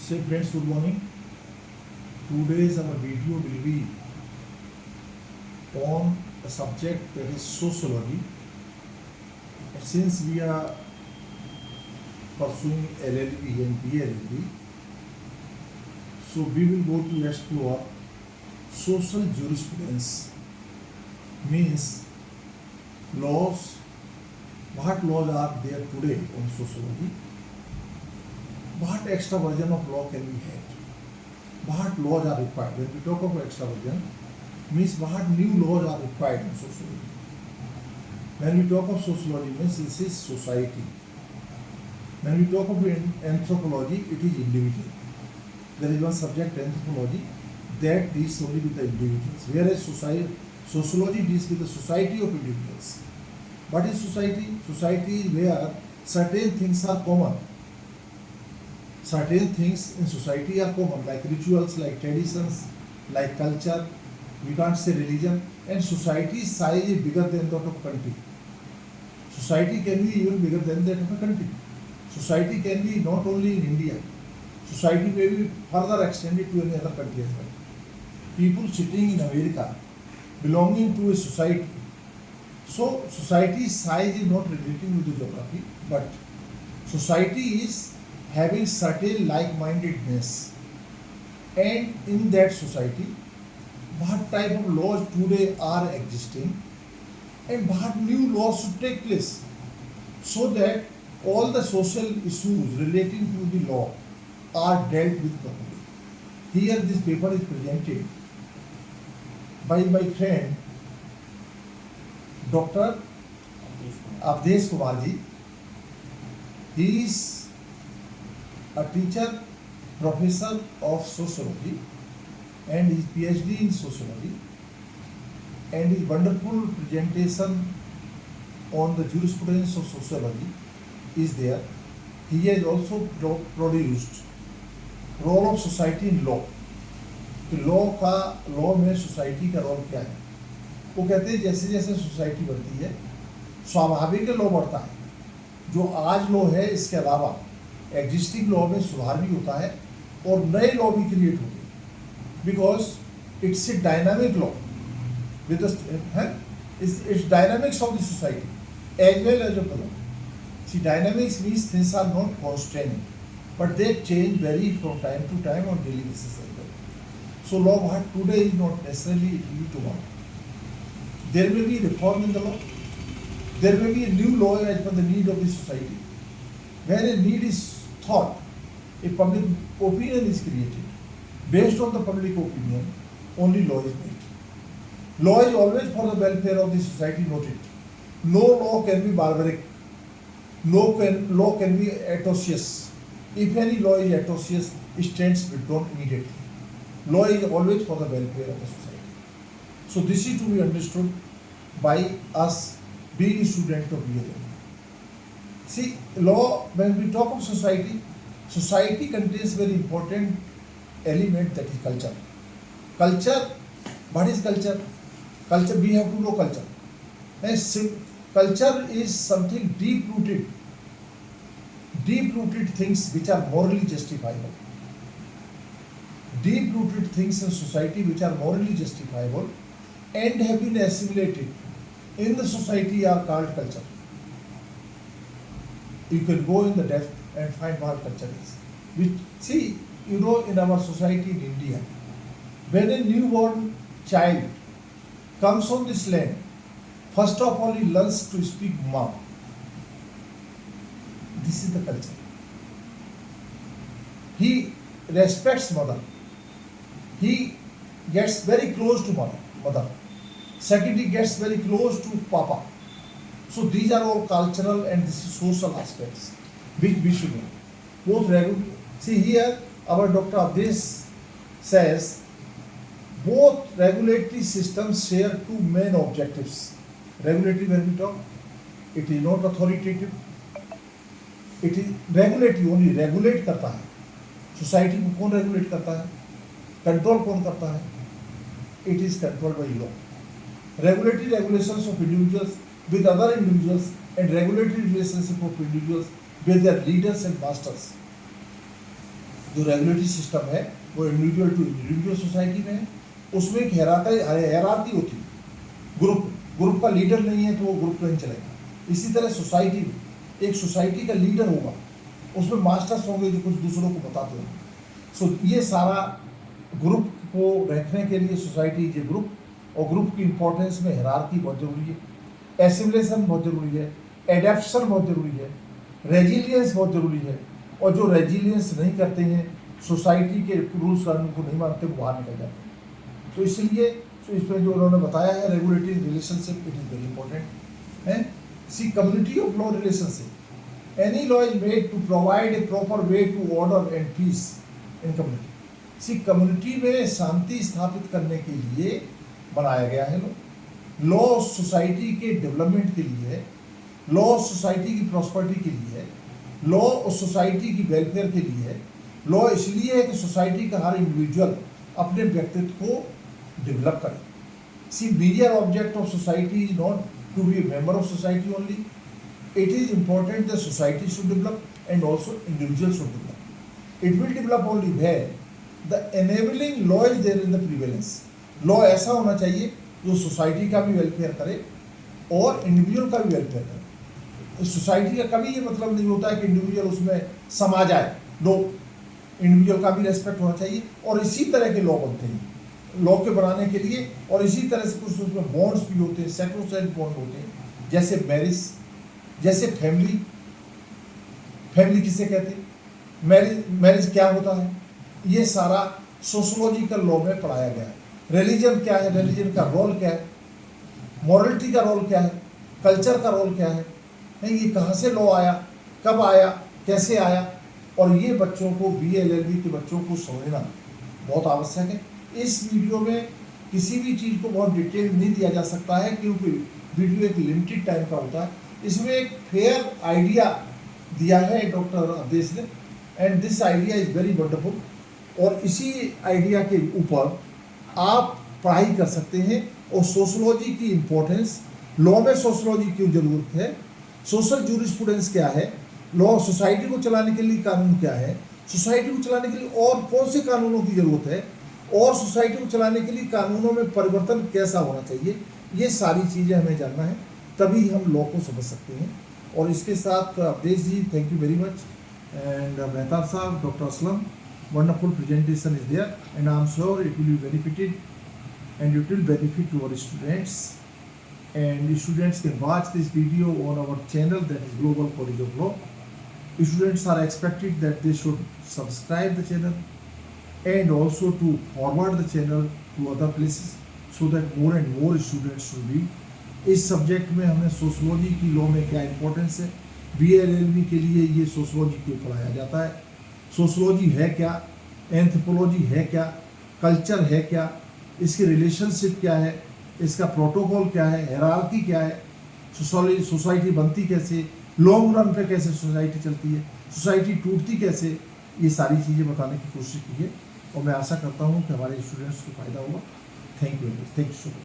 Say friends, good morning. Today's our video will be on a subject that is sociology. And since we are pursuing LLB and BLLB, so we will go to explore social jurisprudence, means laws, what laws are there today on sociology, what extra version of law can be had, what laws are required. When we talk about extra version, means what new laws are required in sociology. When we talk of sociology, means this is society. When we talk of anthropology, it is individual. There is one subject, anthropology, that deals only with the individuals, whereas sociology deals with the society of individuals. What is society? Society is where certain things are common. Certain things in society are common, like rituals, like traditions, like culture. We can't say religion. And society's size is bigger than that of country. Society can be even bigger than that of a country. Society can be not only in India. Society may be further extended to any other country as well. People sitting in America belonging to a society. So society's size is not relating with the geography, but society is having certain like-mindedness. And in that society, what type of laws today are existing and what new laws should take place, so that all the social issues relating to the law are dealt with properly. Here this paper is presented by my friend Dr. Avdesh Kumar ji. He is a teacher, professor of sociology, and his PhD in sociology, and his wonderful presentation on the jurisprudence of sociology is there. He has also produced role of society in law. कि law में society का role क्या है. वो कहते हैं जैसे जैसे सोसाइटी बढ़ती है स्वाभाविक लॉ बढ़ता है. जो आज लॉ है इसके अलावा एग्जिस्टिंग लॉ में सुधार भी होता है और नए लॉ भी क्रिएट होते हैं, because it's a dynamic law with its dynamics of the society as well as of the law. See dynamics means things are not constant but they change vary from time to time on daily basis as well. So law what today is not necessarily it will be tomorrow. There may be reform in the law. There may be a new law as per the need of the society. When a need is thought, a public opinion is created. Based on the public opinion, only law is made. Law is always for the welfare of the society, noted. No law can be barbaric. No law can be atrocious. If any law is atrocious, it stands withdrawn immediately. Law is always for the welfare of the society. So this is to be understood by us being a student of BLM. See, law, when we talk of society, society contains very important element, that is culture. Culture, what is culture? Culture, we have to know culture. And culture is something deep-rooted things which are morally justifiable. Deep-rooted things in society which are morally justifiable and have been assimilated in the society are called culture. You can go in the depth and find what culture is. See, you know, in our society in India, when a newborn child comes on this land, first of all he learns to speak Ma. This is the culture. He respects mother. He gets very close to mother. Second, he gets very close to papa. So these are all cultural and this is social aspects which we should know. See here, our Dr. Avdesh says both regulatory systems share two main objectives. Regulatory, when we talk, it is not authoritative. It is regulatory, only regulate करता है. Society को कौन regulate करता है? Control कौन करता है? It is controlled by law. Regulatory regulations of individuals with other individuals and regulatory relationship of individuals with their leaders and masters. जो रेगुलेटरी सिस्टम है वो इंडिविजुअल टू इंडिविजुअल सोसाइटी में है, उसमें एक हायरार्की होती है, ग्रुप का लीडर नहीं है तो वो ग्रुप नहीं चलेगा। इसी तरह सोसाइटी में एक सोसाइटी का लीडर होगा, उसमें मास्टर्स होंगे जो कुछ दूसरों को बताते होंगे। सो ये सारा ग्रुप को रखने के लिए सोसाइटी इज ए ग्रुप, और ग्रुप की इंपॉर्टेंस में हायरार्की बहुत जरूरी है, एसिमिलेशन बहुत जरूरी है, एडेप्शन बहुत जरूरी है, रेजिलियंस बहुत जरूरी है। और जो रेजिलियंस नहीं करते हैं, सोसाइटी के रूल्स कानून को नहीं मानते, वो बाहर निकल जाते हैं। तो इसलिए इसमें जो उन्होंने बताया है regulatory relationship, it is very important है। See community of law relationship, any law is made to provide a proper way to order and peace in community. See community में शांति स्थापित करने के लिए बनाया गया है लॉ सोसाइटी के डेवलपमेंट के लिए है, लॉ सोसाइटी की प्रॉस्पेरिटी के लिए है, लॉ सोसाइटी की वेलफेयर के लिए है। लॉ इसलिए है कि सोसाइटी का हर इंडिविजुअल अपने व्यक्तित्व को डेवलप करे। See major object of society is not to be a member of society only, it is important that society should develop and also individual should develop. It will develop only where the enabling law is there in the prevalence. Law ऐसा होना चाहिए जो society का भी welfare करे और individual का भी वेलफेयर करे। सोसाइटी का कभी ये मतलब नहीं होता है कि इंडिविजुअल उसमें समा जाए, नो, इंडिविजुअल का भी रेस्पेक्ट होना चाहिए। और इसी तरह के लॉ बनते हैं, लॉ के बनाने के लिए, और इसी तरह से कुछ उसमें बॉन्ड्स भी होते हैं, सैक्रोसैंक्ट बॉन्ड होते हैं, जैसे मैरिज, जैसे फैमिली। फैमिली किसे कहते हैं, मैरिज क्या होता है, ये सारा सोशोलॉजिकल लॉ में पढ़ाया गया है। रिलीजन क्या है, रिलीजन का रोल क्या है, मॉरलिटी का रोल क्या है, कल्चर का रोल क्या है, ये कहाँ से लॉ आया, कब आया, कैसे आया। और ये बच्चों को BA LLB के बच्चों को समझना बहुत आवश्यक है। इस वीडियो में किसी भी चीज़ को बहुत डिटेल नहीं दिया जा सकता है, क्योंकि वीडियो एक लिमिटेड टाइम का होता है। इसमें एक फेयर आइडिया दिया है डॉक्टर अवधेश ने, and this idea is very wonderful. और इसी आइडिया के ऊपर आप पढ़ाई कर सकते हैं। और सोशोलॉजी की इम्पोर्टेंस, लॉ में सोशोलॉजी क्यों जरूरत है, सोशल जूरिस्प्रूडेंस क्या है, लॉ सोसाइटी को चलाने के लिए कानून क्या है, सोसाइटी को चलाने के लिए और कौन से कानूनों की ज़रूरत है, और सोसाइटी को चलाने के लिए कानूनों में परिवर्तन कैसा होना चाहिए, ये सारी चीज़ें हमें जानना है, तभी हम लॉ को समझ सकते हैं। और इसके साथ Avadhesh ji, thank you very much, and Mehtab Sahab, doctor Aslam, wonderful presentation is there, and I am sure it will be benefited and it will benefit to our students, and students can watch this video on our channel, that is Global College of Law. Students are expected that they should subscribe the channel and also to forward the channel to other places so that more and more students should be। इस subject में हमने sociology की law में क्या importance है, BA LLB के लिए ये सोशोलॉजी को पढ़ाया जाता है। सोशोलॉजी है क्या, एंथ्रोपोलॉजी है क्या, कल्चर है क्या, इसकी रिलेशनशिप क्या है, इसका प्रोटोकॉल क्या है, हायरार्की क्या है, सोसाइटी बनती कैसे, लॉन्ग रन पे कैसे सोसाइटी चलती है, सोसाइटी टूटती कैसे, ये सारी चीज़ें बताने की कोशिश की है। और मैं आशा करता हूँ कि हमारे स्टूडेंट्स को फ़ायदा होगा। Thank you so much.